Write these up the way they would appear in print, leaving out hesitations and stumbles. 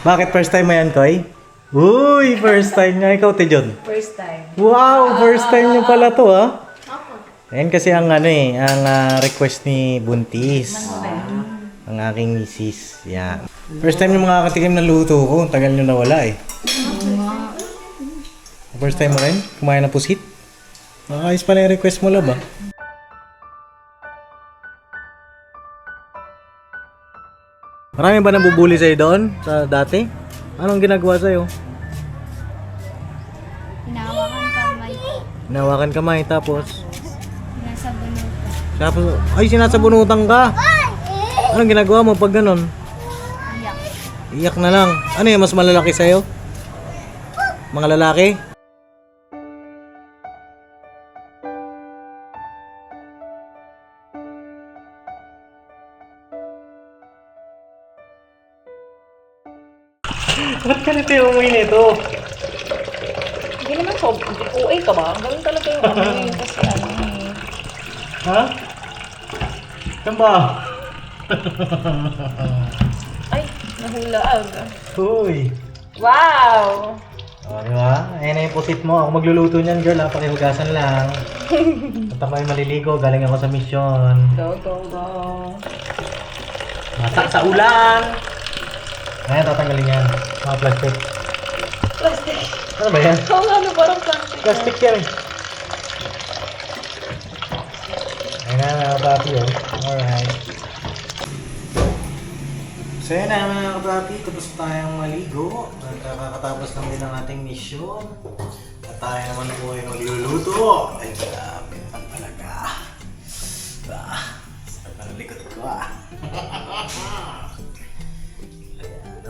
Bakit first time mo yan, Koy? Uy, first time niya. Ikaw, Tejon. First time. Wow, first time niyo pala to, ha? Ako. Ayan kasi ang request ni Buntis. Ang aking misis. Yan. First time niyo makakatikim ng luto ko. Ang tagal niyo nawala eh. First time mo rin? Kumain ng pusit? Nakakayos pala yung request mo, love, ah. Marami ba nabubuli sa'yo doon? Sa dati? Anong ginagawa sa'yo? Hinahawakan kamay. Hinawakan kamay tapos... Nasa bunutan. Tapos, ay, sinasabunutan ka! Anong ginagawa mo pag ganon? Iyak. Iyak na lang. Ano yung mas malalaki sa'yo? Mga lalaki? Ba't ka nito yung umuwi nito? Hindi naman so, OA ka ba? Ganun talaga yung ano eh. Kasi ano eh. Ha? Saan ba? Ay, nahulaag. Uy! Wow! O, di ba? Ayan na yung pusit mo. Ako magluluto niyan, girl. Ha? Pakihugasan lang. At ako ay maliligo. Galing ako sa mission. Go, go, go. Masak sa ulan! Ayan, tatanggalin yan. Mga plastic. Plastic. Ano ba yan? Oo nga, ano, parang plastic. Plastic yan eh. Ayan na, mga kapapi yun. Alright. So yan na mga kapapi, tapos tayong maligo. Kakatapos lang din ang ating mission. At tayo naman po ay magluluto. Ay, grabe naman talaga. Sakit na likod ko ah.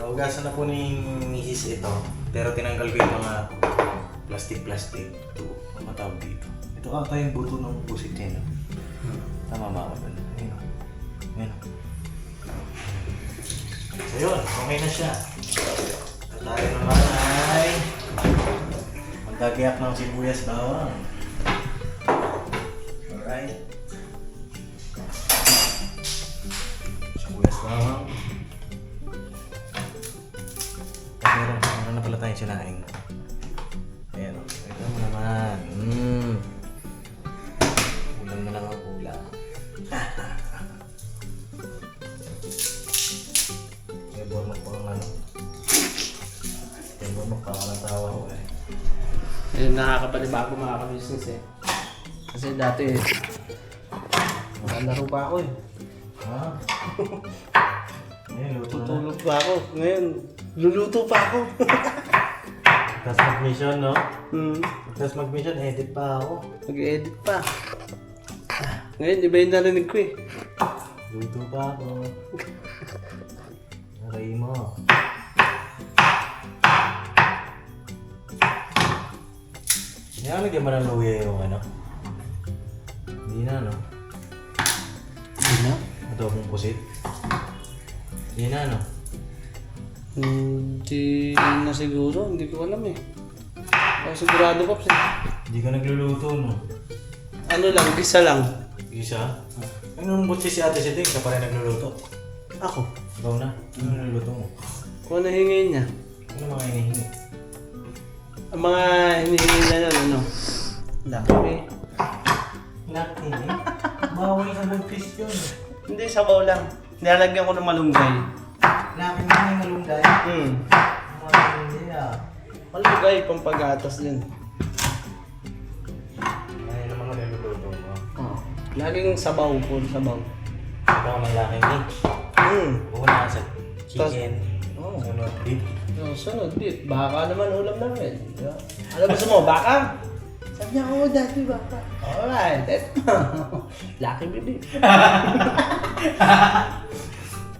Naugasan na po ni Mrs. ito, pero tinanggal ko yung mga plastic. Ito, ang matawag dito. Ito ata yung buto ng pusit niya, no? Tama ba ako doon? Ayun. Ayun. So yun, okay na siya. At tayo naman ay magdagayak ng sibuyas bawang. Alright. Sibuyas bawang. Meron na pala tayong sinaing. Ayan o. Ito mo naman. Ulam na lang ang ulam. May bormak po ang ano. May bormak pa ako ng tawa ko eh. Ayun, nakakapanibago mga ka-business eh. Kasi dati, laro pa ako eh. Ha? Ayan, luto na. Tutulog pa ako. Ngayon, luluto pa ako. Tapos mag-mission, no? Hmm. Tapos mag-mission, edit pa ako. Mag-edit pa. Ngayon, iba yung narinig ko eh. Luto pa ako. Aray mo. Nalagyan mo ng luya yung ano? Hindi na, no? Hindi na? Ito akong pusit. Hindi na, no? Hindi na siguro. Hindi ko alam eh. Ako sigurado pa. Hindi ka nagluluto, no? Ano lang, gisa lang. Isa? Anong butsi si Ate Siting? Ka pa rin nagluluto? Ako. Ikaw na? Ano niluluto mo? Kung ano hingin niya. Ano mga hinihingi? Ang mga hinihingi na yan, ano? Laki. Laki, eh? Bawal sa buntis yun. Hindi, sabaw lang. Nilalagyan ko ng malunggay. Laki na yung malunggay. Mga hindi ah. Malunggay, pampagatas din. Ay, ano mga niluluto mo? Oh. Laging sabaw po, sabaw. Ito may laking meat. Una sa chicken. Oh. Sunod beef. Yung sunod, beef. Baka naman ulam namin. Diba? Alam mo mo, baka? Sabi niya, oo, dati baka. Alright, eto. Lucky baby.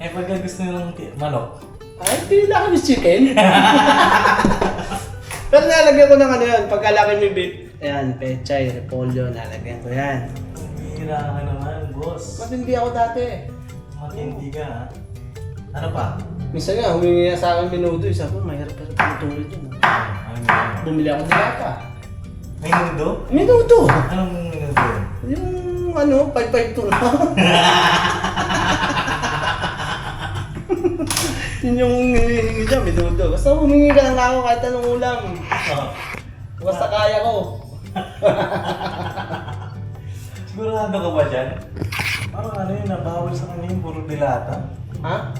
Eh, pagka gusto nyo ng manok, Ay, hindi lang kami chicken. Pero nalagyan ko ng ano yun, pagkalaki may beef. Ayan, pechay, repolyo, nalagyan ko yan. hira ka naman, boss. Matindi ako dati. Matindi ka, ha? Ano pa? Minsan nga, humingi nga sa akin minudo. Sabi ko, mahirap pero pinutulid yun. Ano yun? Bumili ako ng lata. May nudo? Minudo! Anong nudo? Yung ano, 552 na. Yun yung hinihingi niya, minudo. Basta humingi ka lang ako kahit anong ulam. Basta kaya ko. Sigurado ka ba dyan? Parang ano yun, nabawal sa kanya yung puro dilata. Ha?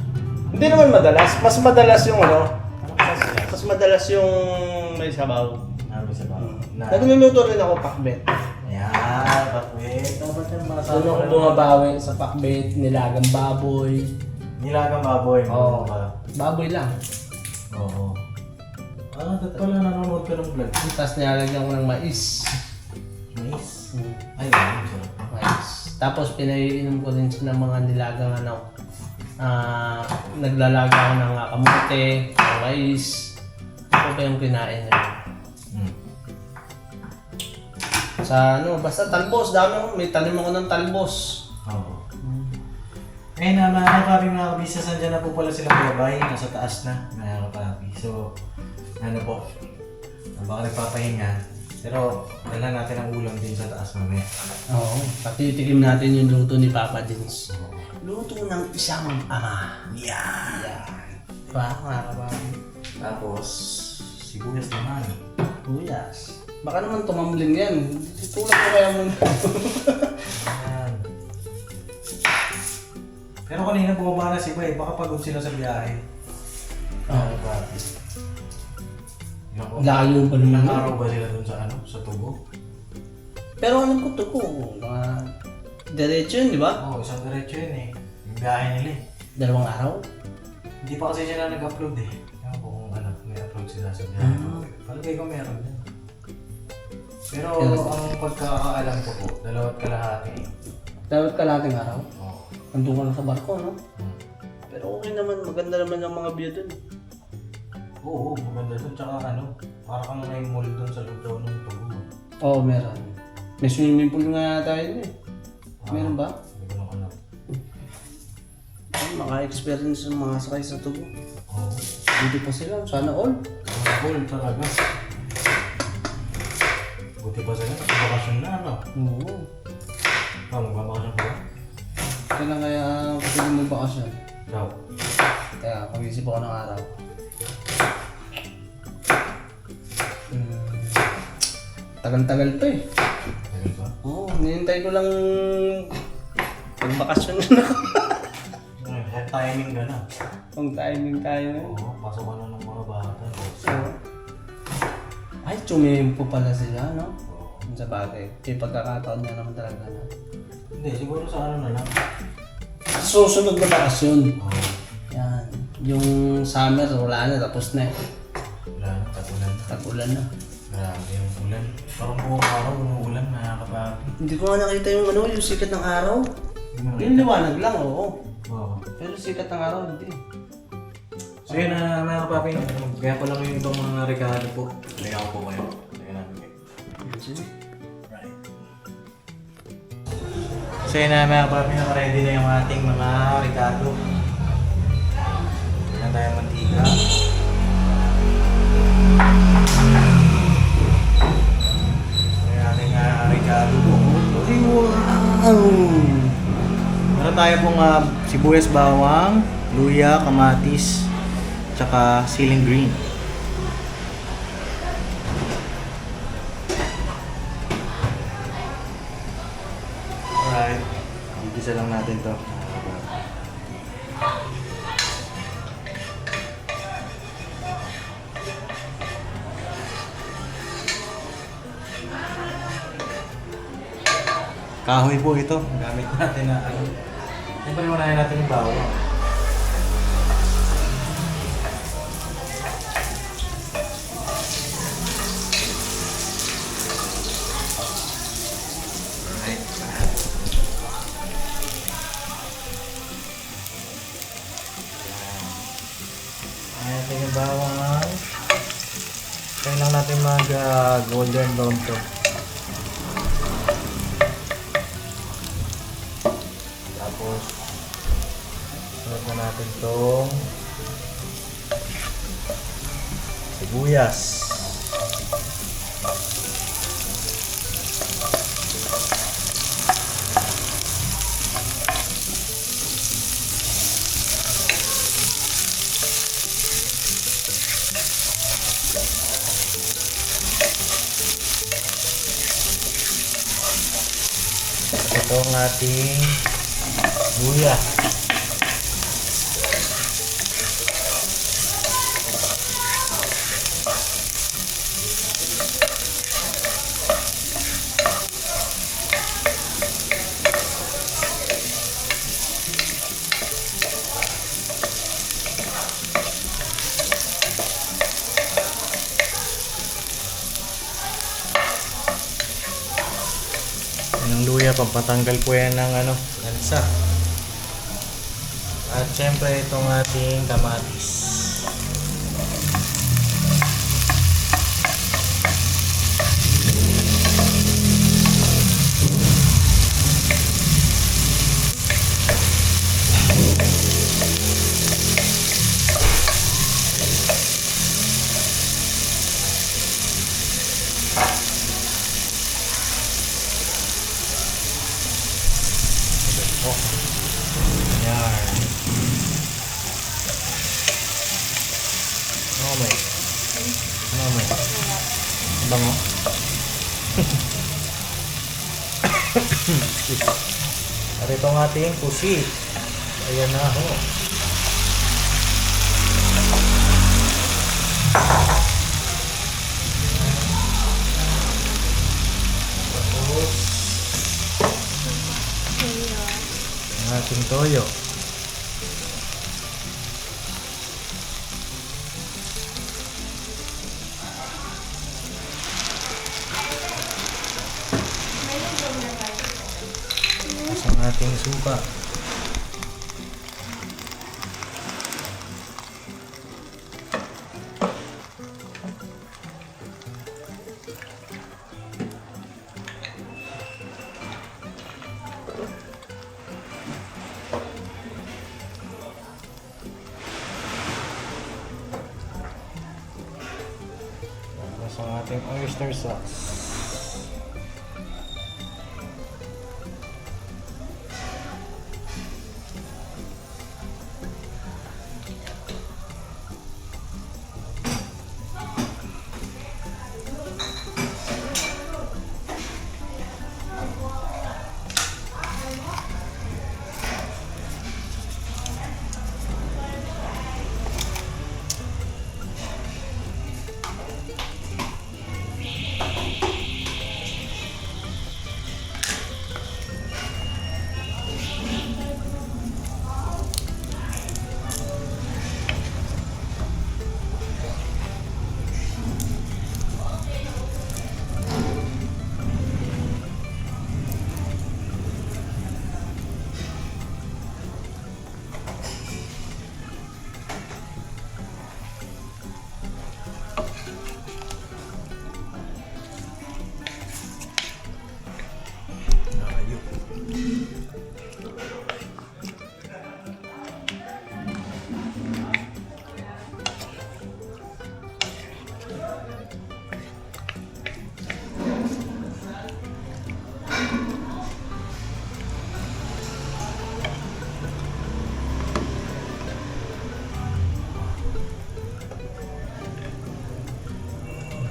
Hindi naman madalas. Mas madalas yung ano. Ano kasi yan? Mas madalas yung may sabaw. Sabi sa bawal. Nagluluto rin ako pakbet. Ayan, bakit? Dapat yung mga Doon ako bumabawi sa pakbet, nilagang baboy. Nilagang baboy. Oo. Ba? Baboy lang. Oo. Ah, dapat pala nanonood ka ng vlog. Tapos nilalagyan ko ng mais. Mais. Ay, ayun, sarap. Mais. Tapos pinaiinom ko rin siya ng mga nilagang ano. Naglalaga ako ng kamote, ng mais. Ako ba yung kinain niya? Sa ano, basta talbos. Dami ako. May tanim ako ng talbos. Oo. Eh, mga kaping mga kabisnes, andyan na po pala silang gabay. Nasa taas na, mga kapapi. So, ano po, baka nagpapahinga. Pero, dala natin ang ulam din sa taas mamaya. Oo. Patitikim natin yung luto ni Papa Dins. Luto ng isang ama. Yan. Diba, mga kabari? Tapos, sibuyas naman. Buyas. Baka naman tumambling yan. Tulad ko kaya muna. Ayan. Pero kanina bumaba na si Bay, baka pagod sila sa biyahe. Oo. Kapapi. Layo pa naman. Ilang araw ba sila dun sa ano, sa Tubo? Pero alam ko to ko. Diretso yun, di ba? Oo, isang diretso yun eh. Yung biyahe nila eh. 2 araw. Hindi pa kasi sila nag-upload eh. Ewan ko kung ano, may upload sila sa biyahe. Palagay ko meron din. Pero ang pagkakaalam ko po, 2 kalahati. Dapat kalating araw. Oo. Nandun ka lang sa barko, no? Hmm. Pero okay naman. Maganda naman yung mga view dun. Oo, maganda dun. Tsaka ano, para kang may mall dun sa loob daw ng Tubo. Oo, meron. May swimming pool nga tayo dun eh. Meron ba? Hindi ko lang alam. Maka-experience ng mga sakay sa tubo. Oo. Dito pa sila. Sana all. Ang cool talaga. Buti pa sila, kasi bakasyon na ano. Oo. Magbabakasyon pa ba? Kailan kaya kasi magbakasyon? Daw. Kaya mag-isip ako ng araw. Tagal-tagal pa eh. Tagal ba? Oo, hinihintay ko lang magbakasyon na ako. Head timing ka na. Kung timing tayo na. Oo, pasok ka na ng mga bata. Oo. Ay, tsumimpo pala sila, no? Oo. Sa bagay. May pagkakataon na naman talaga na. Hindi, siguro sa ano na lang. Susunod na bakasyon. Oo. Yan. Yung summer, wala na. Tapos na eh. Wala na, tagulan na. Tag-ulan na. Grabe yung ulan. Parang buong araw, umuulan, nakakapagod. Hindi ko nga nakita yung ano, yung sikat ng araw. Yung liwanag lang, oo. Oo. Pero sikat ng araw, hindi. So yun na mga kapapin, kaya pala yung ibang mga regalo po. Kaya po kayo. Kaya namin kayo. Right. So yun na mga kapapin, naka-ready na yung ating mga regalo. Yan tayo mantika. Yung ating regalo po. Wow! Meron tayo pong sibuyas bawang, luya, kamatis, tsaka ceiling green. Alright, gigisa lang natin to. Kahoy po ito, gamit natin na ano. Siyempre unahin natin yung bawang. Alright. Ayan natin yung bawang. Kaya lang natin mag golden brown to. Tapos, sunod na natin itong sibuyas. Ito ang ating luya. Ang luya, pampatanggal po yan ng lansa. At syempre itong ating kamatis. Oh. Yan. Mamay. Mamay. Bango. At ito ang ating pusit. Ayan na ho. Tapos ang ating toyo. Tapos ang ating suka. Tapos ang ating oyster sauce.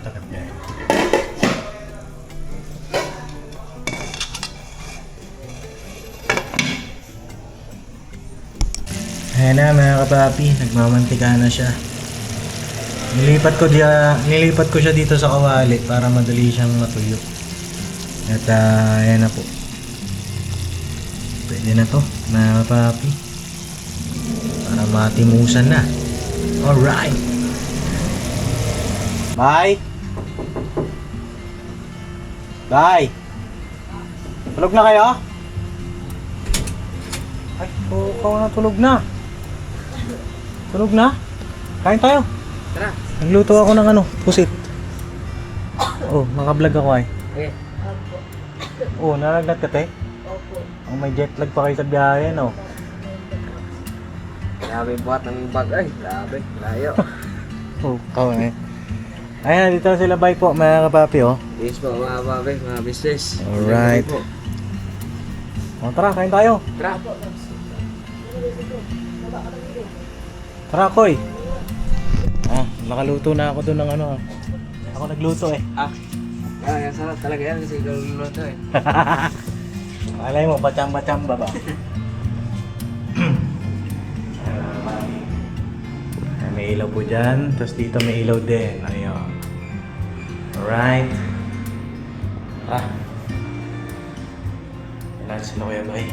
Takap niya. Ayan na mga kapapi, nagmamantika na siya. Nilipat ko siya dito sa kawali para madali siyang matuyo. At ayan na po. Pwede na to mga kapapi. Para matimusan na. Alright. Bye. Bye. Tulog na kayo? Ay, ikaw na tulog na. Tulog na? Kain tayo. Tara. Nagluto ako ng pusit. Oh, makablog ako ay. Okay. Oh, nalagnat ka te? Opo. Oh, may jet lag pa kayo sa biyahe, no? Grabe buhat ng bag ay. Grabe. Layo. Oh, kawin eh. Ayan, dito sila bye po, mga kapapi, oh. Yes po mga babe, mga business. Alright. Oh, tara, kain tayo. Tara. Tara, Koy. Ah, nakaluto na ako doon ng ah. Ako nagluto eh. Yan sarap talaga yan kasi ikaw luluto eh. Malay mo, pachamba-chamba ba? May ilaw po dyan. Tapos dito may ilaw din. Ayun. Alright. Kailangan sila kuya, bay.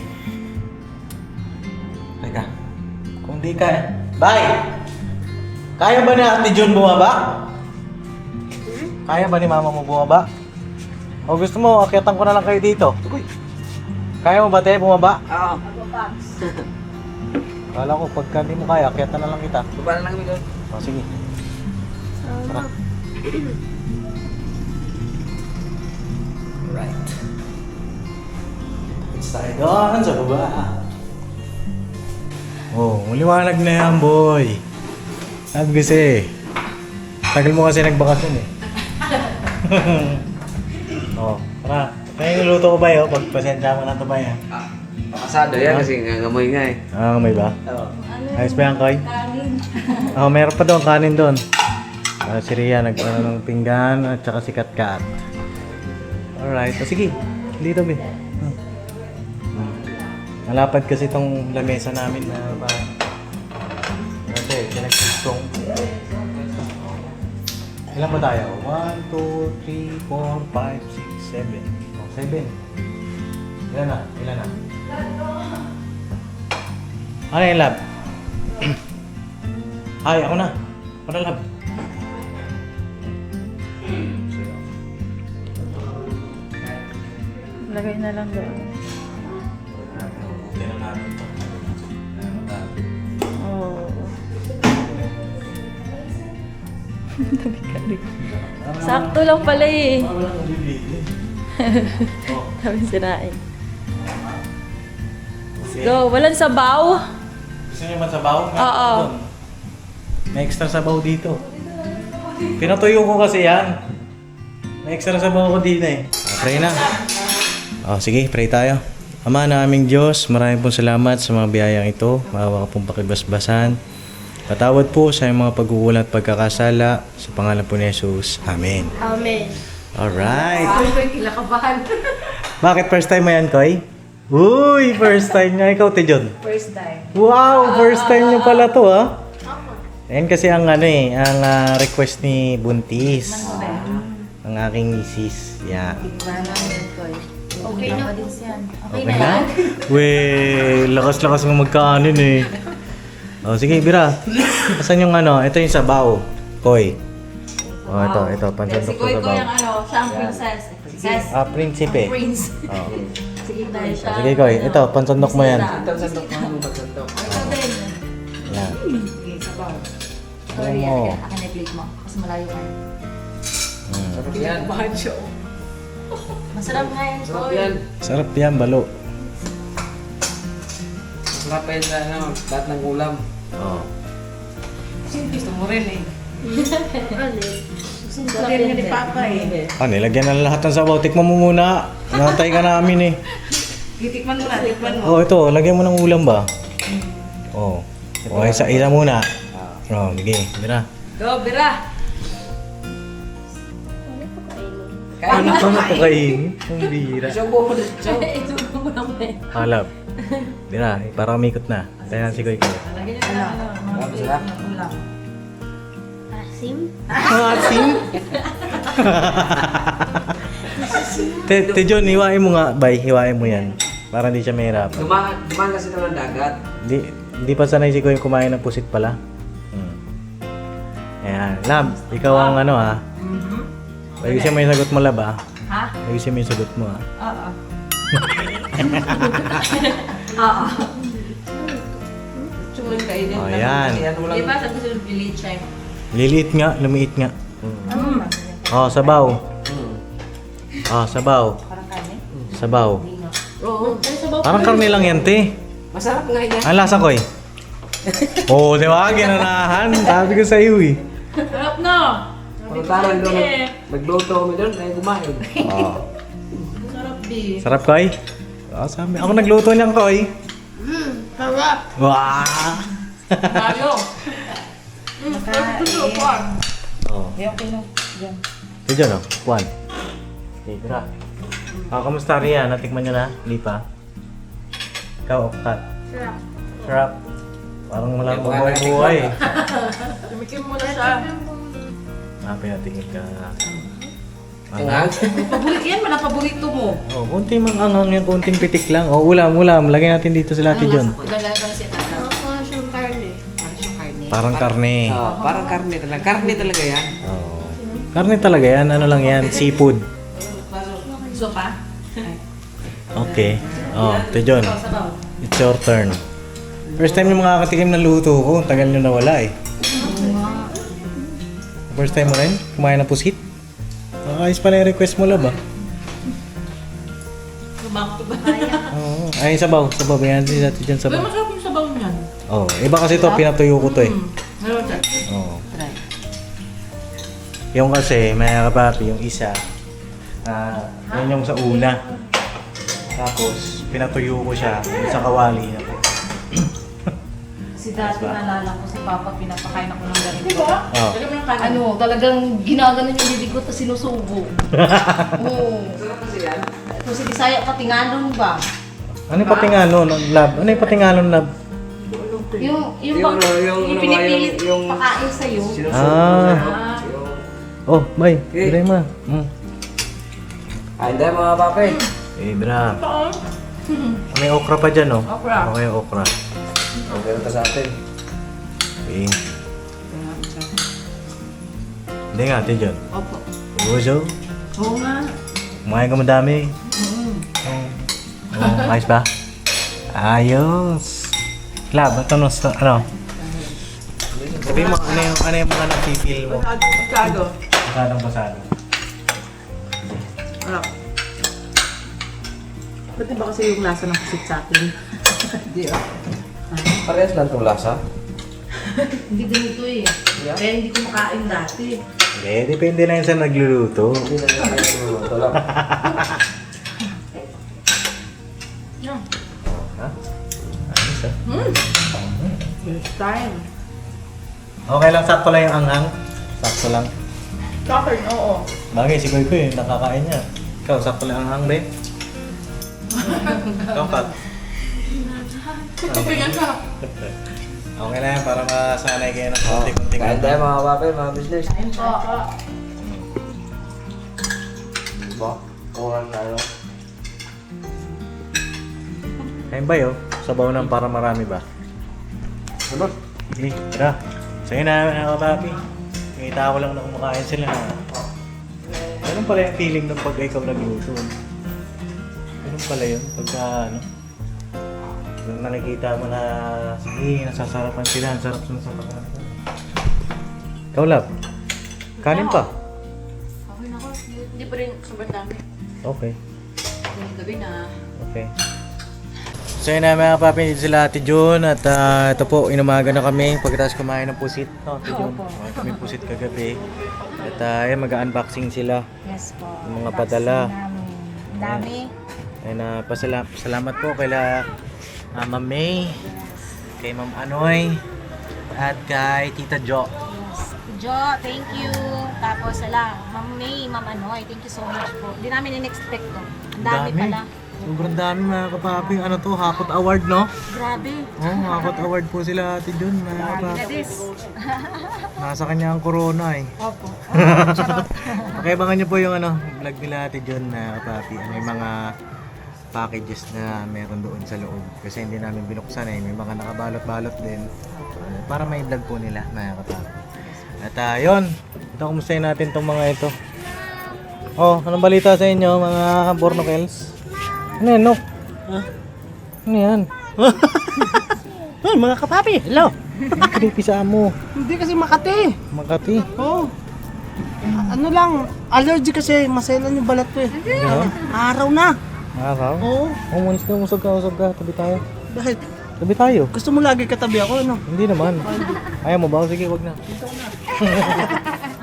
Teka. Kung di kaya... Bay! Kaya ba ni Ate Jun bumaba? Kaya ba ni Mama mo bumaba? O gusto mo, akyatan ko na lang kayo dito. Kaya mo ba tayo bumaba? Oo. Kala ko, pagka di mo kaya, akyatan na lang kita. Baba na lang kami doon. O, sige. Tara. Right. Let's tayo doon sa baba. Oh, maliwanag na yan, boy. Sabi kasi, tagal mo kasi nagbakasyon eh. Oh, tara. Kaya niluto ko ba yun? Pagpasensya mo na ito ba yan? Pakasado yan kasi ngamoy nga eh. Ah, may ba? Oo. Ayos ba yan, Koy? Oh, meron pa doon, kanin doon. Si Rhea nag-ano ng pinggan at saka si Kat-Kat. Alright, sige. Dito, be. Malapad kasi itong lamesa namin na kasi, pinagtugtong. Ilan ba tayo? 1, 2, 3, 4, 5, 6, 7. Oh, 7. Ilan na? Ilan na? Ano yung lab? Ay, ako na. Ako na, lab. Lagay na lang doon. Tingnan natin ito. Oo. Tabi-kari. Sakto lang pala eh. Sabi sinain. Go, walang sabaw. Gusto niyo man sabaw? Oo. May extra sabaw dito. Pinatuyo ko kasi yan. May extra sabaw ko dito eh. Pray na. Oh, sige, pray tayo. Ama na aming Diyos, maraming pong salamat sa mga biyayang ito. Maawa ka pong pakibasbasan. Patawad po sa iyong mga pagkukulang at pagkakasala. Sa pangalan po ni Jesus. Amen. Amen. Alright. Kinakabahan. Bakit first time mo yan, Koy? Uy, first time niya. Ikaw, Tejon. First time. Wow, first time niyo pala to, ha? Ayan kasi ang ano eh, ang request ni Buntis. Ang aking misis. Yeah. Okay na. Okay na? Weh, lakas-lakas mo magkaanin eh. Oh, sige, Bira. Asan yung ano? Ito yung sabaw. Koy. Oh, ito. Pansandok sa sabaw. Siya ang princess. Princess. Prinsipe. Prince. Oh. Sige tayo siya. Sige, Koy. Ito, pansandok mo yan. Sandok mo ang pagsandok. Ito din. Yan. Sige, sabaw. Sorry, Oo. akin na plate mo. Kasi malayo ka. Sarap yan. Masarap nga yan, Sarap Koy. yan. Sarap yan, balo. Masarap yan sa ano, lahat ng ulam. Oh. Gusto mo rin eh. Sarap yan ni Papa eh. Ah, nilagyan na lahat ng sabaw. Tikman mo muna. Natay ka namin eh. Titikman mo na, tikman mo. Oh, ito. Lagyan mo ng ulam ba? Oh. Oh, isa muna. Oh, sige. Bira. Go, Bira! Ano pa na ito kain? Ang bira. Subo mo na siya. Isubo mo lang eh. Halap. Bira, para umikot na. Tayo na si Koy Koy. Lagyan niyo na ano. Masarap. Ulam. Asim? Asim? Te John, hiwain mo nga, bay. Hiwain mo yan. Para hindi siya mahirapan. Dumaan kasi ito ng dagat. Hindi pa sanay si Koy kumain ng pusit pala. Ayan. Lab, ikaw ang ano ha. Ayusin mo yung sagot mo, Lab ha. Ha? Ayusin mo yung sagot mo ha. Oo. Oo. Tsumulong kainin. Oh, yan. Di ba sabi sa village chef? Liliit nga, lumiit nga. Oh, sabaw. Oh, sabaw. Parang kani? Sabaw. Oo. Parang karne lang yan, te. Masarap nga yan. Ang lasa, Koy. Oh, di ba? Ginanahan. Sabi ko sa iyo eh. Sarap na! Pagkaran doon, nagluto kami doon, ay kumain. Oh. Sarap di. Sarap, Koy? Oh, sabi. Ako nagluto niyan, Koy. Sarap. Wow! Mayo! Oh. Okay na. Diyan. Ito dyan, oh. Juan. Okay, tira. Oh, kamusta Ria? Natikman nyo na? Hindi pa? Ikaw, kat. Sarap. Sarap. Parang wala Yung pang mga buhay. Tumikim mo na siya. Pinatingin ka. Anghang? Paborito yan, malang paborito mo. Oh, konti mang anghang yan, konting pitik lang. Oh, ulam. Lagyan natin dito sa Ate John. Galagan siya tata. Ako siyang karne. Para siyang karne. Parang karne. Parang karne talaga. Karne talaga yan. Oh. Karne talaga yan. Ano lang yan? Seafood. Gusto pa? Okay. Oh, Ate John. Sabaw. It's your turn. First time yung makakatikim ng luto ko. Tagal nyo nawala eh. First time mo rin? Kumain ng pusit? Ayos pala yung request mo, love ah. Sabaw to ba? Oo. Ay, sabaw. Sabaw. Yan si Ate John Uy, sabaw. masarap yung sabaw niyan. Oh, iba kasi to pinatuyo ko to eh. Meron siya. Oo. Try. Yung kasi, may kapapi, yung isa, yun yung sa una. Tapos, pinatuyo ko siya sa kawali na. Kasi dati naalala ko si Papa, pinapakain ako ng ganito. Oh. Talaga mo yung kanin. Ano, talagang ginaganon yung bibig ko tapos sinusubo. Oo. Sarap kasi yan. Kung si Bisaya patinganon ba? Ano yung patingalon, love? Ano yung patingalon, love? Yung pag, yung pinipilit yung- pakain sa'yo. Ah. Oh, bye. Diray mo. Ay, hindi mga pape. Ibra. May okra pa dyan, oh. Okra. Okay, okra. Okay na sa atin. Okay. Hindi nga, Ate John. Opo. Uso. Oo nga. Kumain ka madami. Oh, ayos ba? Ayos. Lab, ito no, ano? Sabi mo, ano yung mga napipil mo? Kado. Masadong pasado. Harap. Ba't ba kasi yung lasa ng pusit sa akin? Hindi ah. Parehas lang itong lasa. Hindi ganito eh. Kaya hindi ko makain dati. Hindi, depende lang sa nagluluto. Hindi na yung ito lang. Yeah. Ha? Ayos ah. First time. Okay lang, sakto lang yung anghang. Sakto lang. Chocolate, oo. Bagay, si Koy Koy, nakakain niya. Ikaw, sakto lang ang anghang, be. Ikaw, Kat. Kapingan siya. Okay na yan, para masanay kayo ng konti-konting Kain tayo mga pape, mga business. Ba? Kurang na ano? Kain ba yun? Sabaw ng para marami ba? Ano? Eh, tara. Sa'yo na, mga kapapi. Nakita ko lang na kumakain sila. Ganun pala yung feeling ng pag ikaw nagluto. Ganun pala yun. Pagka ano. Yung nakikita mo na, sige, nasasarapan sila. Ang sarap na sa pagkain. Ikaw, love. Kanin pa. Okay na ako. Hindi pa rin sobrang dami. Okay. Gabi na. Okay. So yun na mga papi, dito sila Ate Jun at ito po, inumaga na kami pagkatapos kumain ng pusit. No, Ate Jun, kumain kami pusit kagabi. At yan, mag-unboxing sila. Yes po. Yung mga padala. Ang dami. And pasalamat po kay Ma'am May, kay Ma'am Anoy, at kay Tita Jo. Yes. Jo, thank you. Tapos Ma'am May, Ma'am Anoy, thank you so much po. Hindi namin in-expect to. Ang dami pala. Sobrang dami mga kapapi. Ano to, Hakot Award, no? Grabe. Oh, Hakot Award po sila Ate Jun, mga kapapi. This. Nasa kanya ang corona eh. Opo. Pakiabangan niyo po yung vlog nila Ate John na kapapi. May mga packages na meron doon sa loob. Kasi hindi namin binuksan eh. May mga nakabalot-balot din. Para may vlog po nila mga kapapi. At yun. Ito, kumustahin natin tong mga ito. Oh, anong balita sa inyo mga Bornokels? Ano yan, Nok? Ano yan? Hey, mga kapapi, hello! Creepy sa amo. Hindi kasi Makati. Makati. Oo. Ano lang, allergy kasi, maselan yung balat ko eh. Ano? Araw na. Araw? Oo. Umulis ka, usog ka. Tabi tayo. Bakit? Tabi tayo. Gusto mo lagi katabi ako, no? Hindi naman. Ayaw mo ba? Sige, wag na.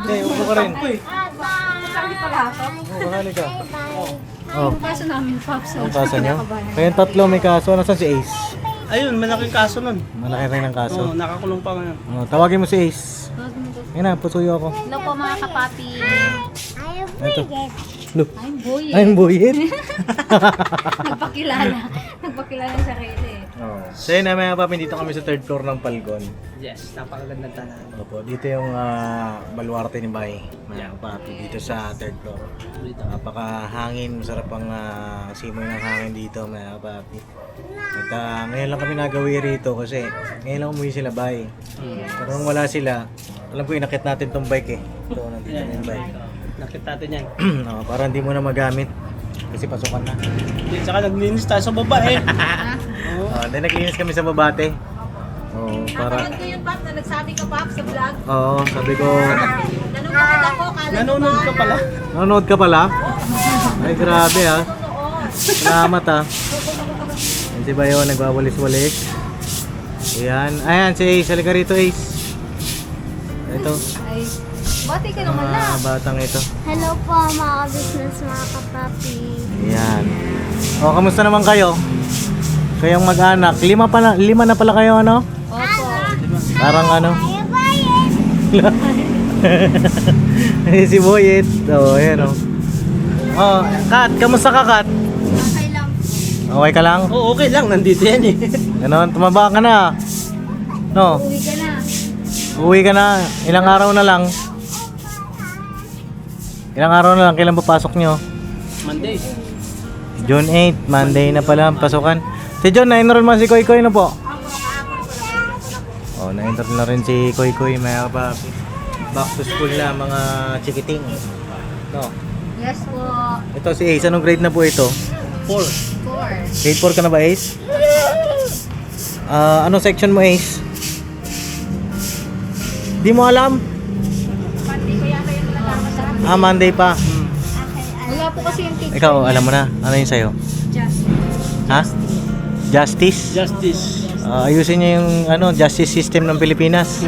Hindi, upo ka rin. Oo, bakali ka. Oh. Yung kaso namin, Pops. Ang kaso niyo? Kayong tatlo may kaso. Nasaan si Ace? Ayun, malaking kaso nun. Malaki rin ang kaso. Oo, nakakulong pa ngayon. Oh, tawagin mo si Ace. Ayun na, pusuyo ako. Hello po mga kapapi. Ito. Look. I'm boy. I'm Boyet. Nagpakilala. Nagpakilala sa sarili. Oh. So yun na mga papi, dito kami sa third floor ng Palgon. Yes, napakagandang tanan. Opo, dito yung baluarte ni Bay. Mga papi, dito sa third floor. Dito. Napakahangin, masarap ang simoy ng hangin dito mga papi. At ngayon lang kami nagawi rito kasi ngayon lang umuwi sila Bay. Pero nung wala sila, alam ko inakit natin tong bike eh. Ito, nandito na yung bike. Nakita natin yan. Para hindi mo na magamit. Kasi pasukan na. Saka naglinis tayo sa baba eh. Then naglinis kami sa babate. Para... Napanood ko yun, Pap, na nagsabi ka, Pap, sa vlog. Oo, sabi ko... Nanonood ako, kala Nanonood ka pala. Nanonood ka pala? Ay, grabe ha. Salamat ha. Yan si Bayo, nagwawalis-walis. Ayan. Ayan, si Ace. Halika rito, Ace. Ito. Ay, bati ka naman na. Batang ito. Hello po mga business, mga kapapi. Ayan. O, kamusta naman kayo? Kayong mag-anak. Lima na pala kayo, ano? Opo. Parang ano? Si Boyet. Oh, ayan oh. Oh, Kat, kamusta ka, Kat? Okay lang. Okay ka lang? Oo, okay lang. Nandito yan eh. Ganon, tumaba ka na. No? Uwi ka na. Uwi ka na. Ilang araw na lang. Ilang araw na lang. Kailan papasok nyo? Monday. June 8, Monday na pala ang pasukan. Si John, na-enroll man si Koy Koy na po. Oh, na-enroll na rin si Koy Koy, mga kapapi. Back to school na mga chikiting. No. Yes po. Ito si Ace, anong grade na po ito? 4. 4. Grade 4 ka na ba, Ace? Anong section mo, Ace? Di mo alam? Monday pa. Wala po kasi yung teacher. Ikaw, alam mo na. Ano yun sa'yo? Ha? Justice? Justice. Ayusin niyo yung justice system ng Pilipinas.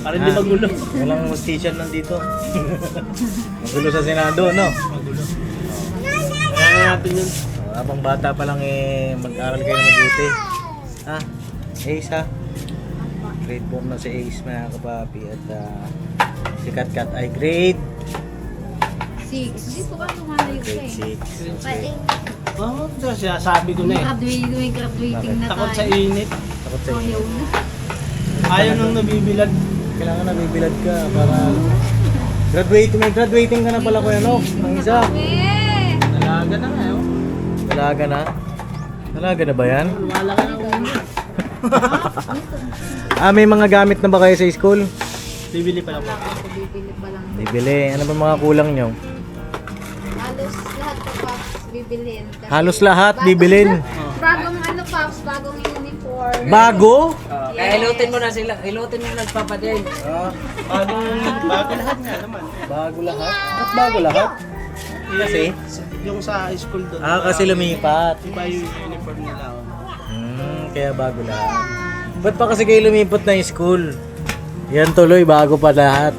Para hindi magulo. Walang justisya nandito. Magulo sa Senado, no? Kaya natin yun. Habang bata pa lang mag-aral kayo na mabuti. Ha? Ace ha? Grade 4 na si Ace, mga kapapi. At si Kat Kat ay grade 6. Hindi po kami malayo ka grade eh. 6. Pwede. Oo, sabi ko na eh. Graduating na Takot sa tayo. init. Takot sa inyo. Ayaw nang nabibilad. Kailangan nabibilad ka para graduating ka na pala, Kuya Nok. Ang isa. Nalaga na nga eh. Dalaga na? Dalaga na ba yan? Wala ka na. May mga gamit na ba kayo sa school? Bibili pa lang po. Bibili pa lang. Bibili. Ano ba mga kulang nyo? Halos lahat po Pops bibilin. Kasi Halos lahat bibilin. Bagong Pops, bagong uniform. Bago? Kaya hilutin mo na sila, hilutin mo na nagpapadel. Bago lahat nga naman. Bago lahat? Ba't bago lahat? Kasi? Yung sa school doon. Kasi lumipat. Iba yung uniform nila. Kaya bago lahat. Ba't pa kasi kayo lumipat na yung school? Yan tuloy, bago pa lahat.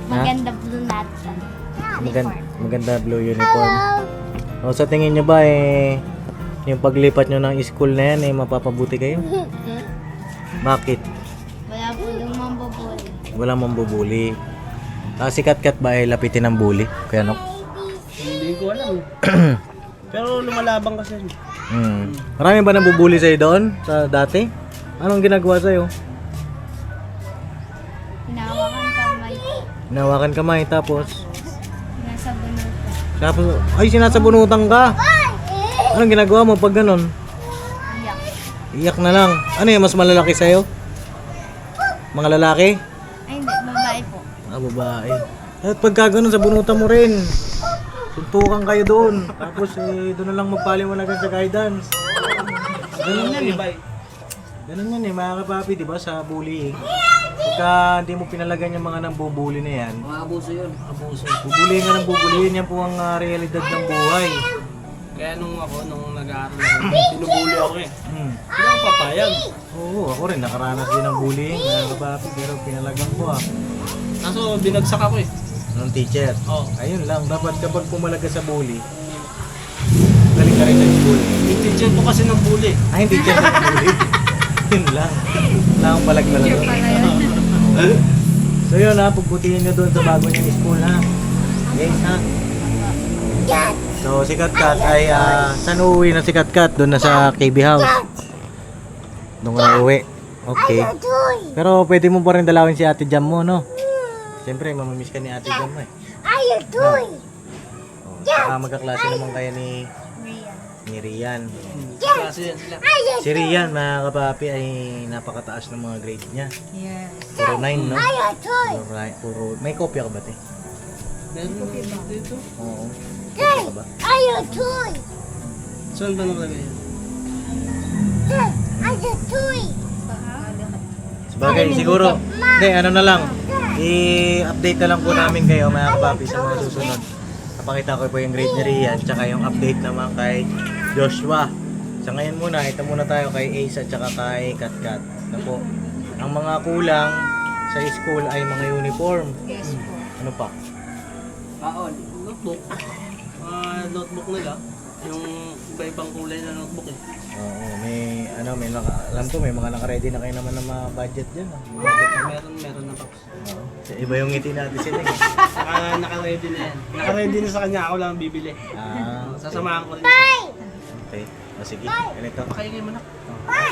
Maganda blue natin. Maganda blue uniform. O sa tingin nyo ba yung paglipat nyo ng school na yan mapapabuti kayo? Bakit? Wala po yung mambabuli. Wala mong bubuli. Si Kat Kat ba lapitin ng bully? Kaya no? Hindi ko alam. Pero lumalabang kasi. Marami ba nabubuli sa'yo doon? Sa dati? Anong ginagawa sa'yo? Hinawakan kamay. Hinawakan kamay tapos Nasa bunutan. tapos ay sinasabunutan ka. Anong ginagawa mo pag ganun? Iyak. Iyak na lang. Ano yung mas malalaki sa'yo? Mga lalaki? Ay hindi, babae po. Babae. At pagka ganun, sabunutan mo rin. Suntukan kayo doon. Tapos doon na lang magpaliwanagan sa guidance. Ganun yan Ganun yan mga kapapi, di ba, sa bullying. Pagka hindi mo pinalagan yung mga nambubuli na yan, Mga abuso yun, abuso. bubulihin ka ng bubulihin, yan po ang realidad ng buhay. Kaya nung nag-aaral ako, pinubuli ako eh. Hindi ako papayag. Oo, ako rin nakaranas din ng bullying, mga kapapi, pero pinalagan ko Kaso binagsak ako eh. ng teacher. Oo. Ayun lang, dapat kapag pumalaga sa bully, galing ka rin sa school. Yung teacher ko kasi ng bully. Ay, hindi dyan ng bully. Yun lang. Wala akong palag-lalag. So yun ha, pagputihin nyo doon sa bago niyang school ha. Yes ha. So si Katkat ay saan uuwi na si Katkat? Doon na sa KB House. Doon ka na uwi. Okay. Pero pwede mo pa rin dalawin si Ate Jam mo, no? Siyempre, mamamiss ka ni Ate Jam mo eh. Oh, saka magkaklase naman kayo ni Rian. Klase yan sila. Si Rian, mga kapapi, ay napakataas ng mga grade niya. Yes. Puro 9, no? Puro, may kopya ka ba, te? Meron na dito. Oo. Kopya ka ba? Saan ba nakalagay yan? Sabagay, siguro. Hindi, ano na lang. I-update na lang po namin kayo, mga kapapi, sa mga susunod. Napakita ko po yung grade ni Rian, tsaka yung update naman kay Joshua. Sa ngayon muna, ito muna tayo kay Ace at tsaka kay Katkat. Na po, ang mga kulang sa school ay mga uniform. Yes po. Ano pa? Baon. Notebook. Notebook nila. Yung iba-ibang kulay na notebook eh. Oo, may alam ko may mga naka-ready na kayo naman ng mga budget diyan. Meron na Paps. Oo. Iba yung ngiti natin sila. Naka-ready na yan. Naka-ready na sa kanya, ako lang bibili. Sasamahan ko rin siya. Okay. O sige, ganito. Pakainin mo na.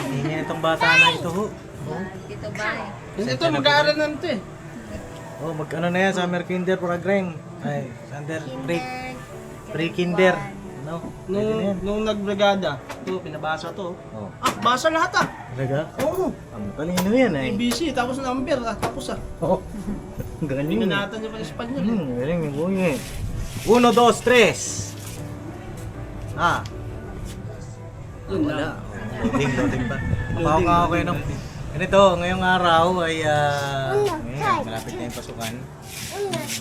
Hindi itong bata na ito ho. Dito ba? Ito, mag-aaral na ito eh. Oh, ano na yan, summer kinder program. Ay, under pre-kinder. No? Pwede na yan. Nung nagbrigada, ito, pinabasa to. Oh. Basa lahat ah. Talaga? Oo. Ang talino yan ay. ABC, tapos number, tapos ah. Oo. Galing yun. Pinanatan niya pa Espanyol eh. Galing yung kuya eh. 1, 2, 3. Ah. Yun Wala. lang. Loading pa. Papaw ka ako kayo ng... Ganito, ngayong araw ay ngayon, malapit na yung pasukan.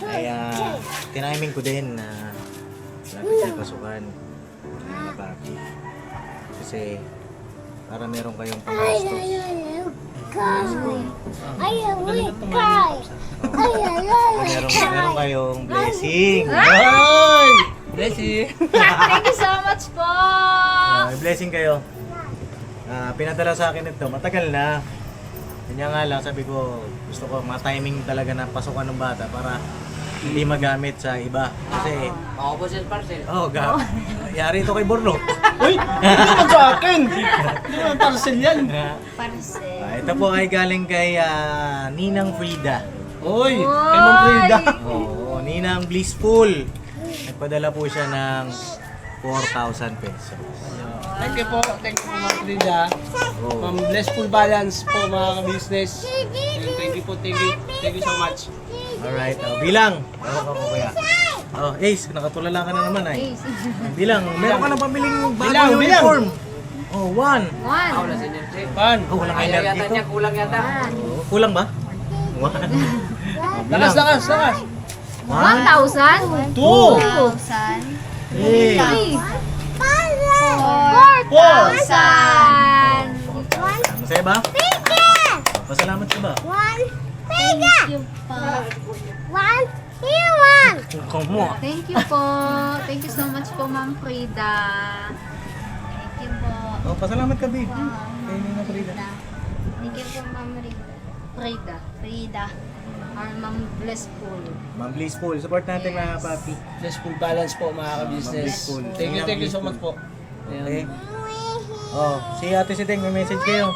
Ay tiniming ko din na malapit na yung pasukan. Mga papi. Kasi para meron kayong panggastos. Meron kayong blessing. Ay! Blessing! Thank you so much po! May blessing kayo. Pinadala sa akin ito, matagal na. Kanya nga lang, sabi ko, gusto ko ma-timing talaga na pasukan ng bata para hindi magamit sa iba. Kasi, Paubos yung parcel. yari ito kay Borlo. Uy! Hindi naman sa akin! Hindi naman parcel yan. Parcel. Ito po ay galing kay Ninang Frida. Uy! Kay Ma'am Frida. Oo, Ninang Blissful. Nagpadala po siya ng 4,000 pesos. Thank you po Ma'am Frida. Oh. Ma'am Blessful Balance po mga ka-business. Thank you po, thank you so much. Alright, bilang. Tawag ako kaya. Oh, Ace, nakatulala ka na naman ay. Bilang, meron ka na pamiling bagong uniform. Oh, 1. Ako na si Nerce. Pan! Oh, walang Ayaw energy yata to. niya, kulang yata. Oh, kulang ba? 1. Lakas! 1,000? 2! 3. 4,000! Masaya ba? Pasalamat ka ba? Thank you po. Come on. Thank you po. Thank you so much po, Ma'am Frida. Thank you po. Oh, pasalamat ka, babe. Kay Nina Frida. Thank you po, Ma'am Frida. Frida. Or Ma'am Blessful. Ma'am Blissful, support natin mga papi. Blessful Balance po mga ka-business. Blessful. Thank you so much po. Okay. Oh, si Ate Siteng, may message kayo.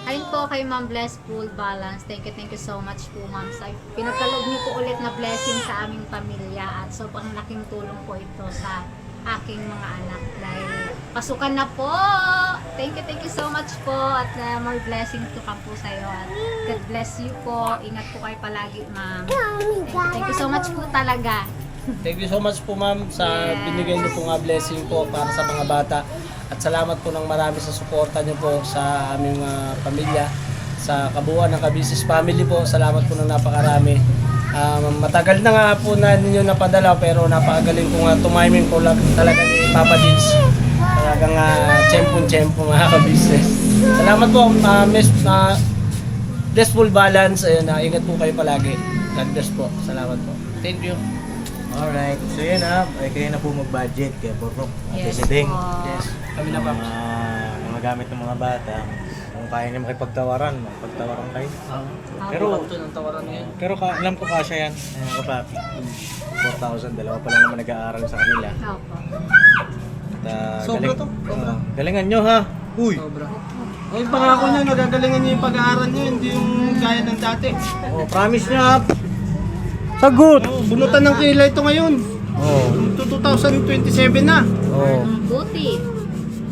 Ayun po kay Ma'am Blessful Balance. Thank you so much po, Ma'am. Sa pinagkaloob niyo po ulit na blessing sa aming pamilya at sobrang laking tulong po ito sa aking mga anak dahil pasukan na po. Thank you so much po at more blessings to come po sa iyo at God bless you po. Ingat po kayo palagi, Ma'am. Thank you so much po talaga. Thank you so much po ma'am sa binigay niyo po nga blessing po para sa mga bata. At salamat po ng marami sa suporta niyo po sa aming pamilya, sa kabuuan ng Ka-Business Family po. Salamat po ng napakarami. Matagal na nga po na ninyo napadala pero napakagaling po nga tumiming po lang talaga ni Papa Dins. Talagang tiyempong-tiyempo mga Ka-Business. Salamat po Blessful Balance. Ayun, ingat po kayo palagi. God bless po. Salamat po. Thank you. Alright, so yun ay kayo na po mag-budget kaya Borok. Ate Yes Siteng. po. Yes, kami na pa. Mga gamit ng mga bata. Kung kaya niya makipagtawaran, makipagtawaran kayo. Pero Pero- ito ng tawaran ngayon. Pero alam ko kasya yan. Ayan ko, papi. 4,000, dalawa pa lang naman nag-aaral sa kanila. Opo. At, Sobra to, sobra. galingan nyo ha. Uy! Sobra. Ay, pangako niya, nagagalingan niya yung pag-aaral niya, hindi yung gaya ng dati. Oh, promise niya. Sagot! Oh, bunutan ng kilay ito ngayon. Oh. 2027 na. Oh. Buti.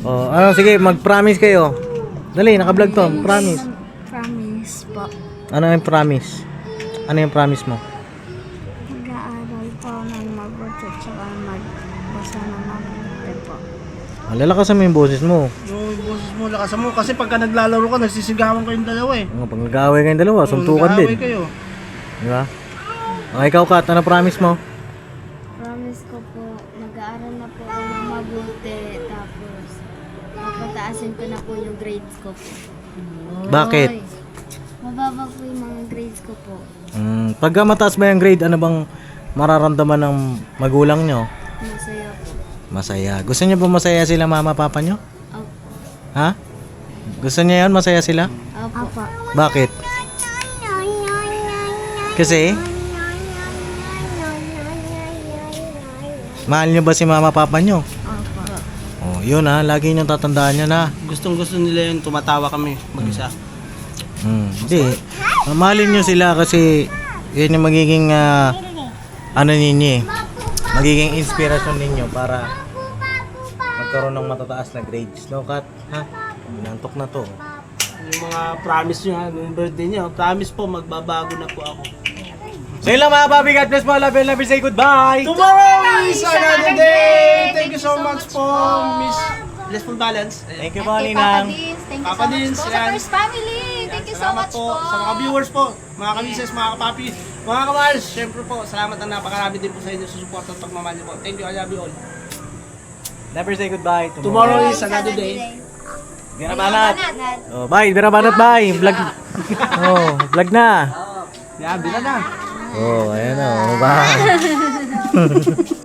Oh, ano, sige, mag-promise kayo. Dali, naka-vlog to. Promise. Promise po. Ano yung promise? Ano yung promise mo? Mag-aaral po ng mabuti tsaka magbasa ng mabuti po. Lalakasan mo yung boses mo. Yung boses mo, lakasan mo. Kasi pagka naglalaro ka, nagsisigawan kayong dalawa eh. Pag nag-aaway kayong dalawa, suntukan Nag-aaway din. kayo. Di ba? Okay, ikaw, Kat, ano promise mo? Promise ko po, mag-aaral na po ako ng mabuti. Tapos, papataasin ko na po yung grades ko po. Bakit? Mababa po yung mga grades ko po. Pagka mataas ba yung grade, ano bang mararamdaman ng magulang nyo? Masaya po. Masaya. Gusto niyo ba masaya sila mama, papa nyo? Opo. Ha? Gusto niya yun, masaya sila? Opo. Bakit? Kasi? Mahal niyo ba si mama, papa nyo? Opo. Oh, yun ha. Lagi nyo tatandaan yan ha. Gustong gusto nila yun, tumatawa kami mag-isa. Hindi. Mamahalin nyo sila kasi yun yung magiging ano ninyo eh. Magiging inspirasyon ninyo para magkaroon ng matataas na grades. No, Kat? Ha? Nantok na to. Yung mga promise nyo ha, yung birthday niya, promise po, magbabago na po ako. So yun lang mga papi. God bless mo. Love you, love you. Say goodbye. Tomorrow is another day! Thank you so much po, Miss Blessful Balance. Ayan. Thank you po, Papa Ninang. Dins, thank you Papa so much Dins, po. Sa yan. First Family, thank you so Salamat much po. Sa mga viewers po, mga kamises, mga kapapi, mga kamals, syempre po, salamat na napakarami din po sa inyo sa support at pagmamahal niyo po. Thank you, I love you all. Never say goodbye. Tomorrow is another day. Birabanat. Oh, bye. Birabanat, bye. Vlog. Oh, vlog na. Yan, bila na. Oh, ayan o. Bye.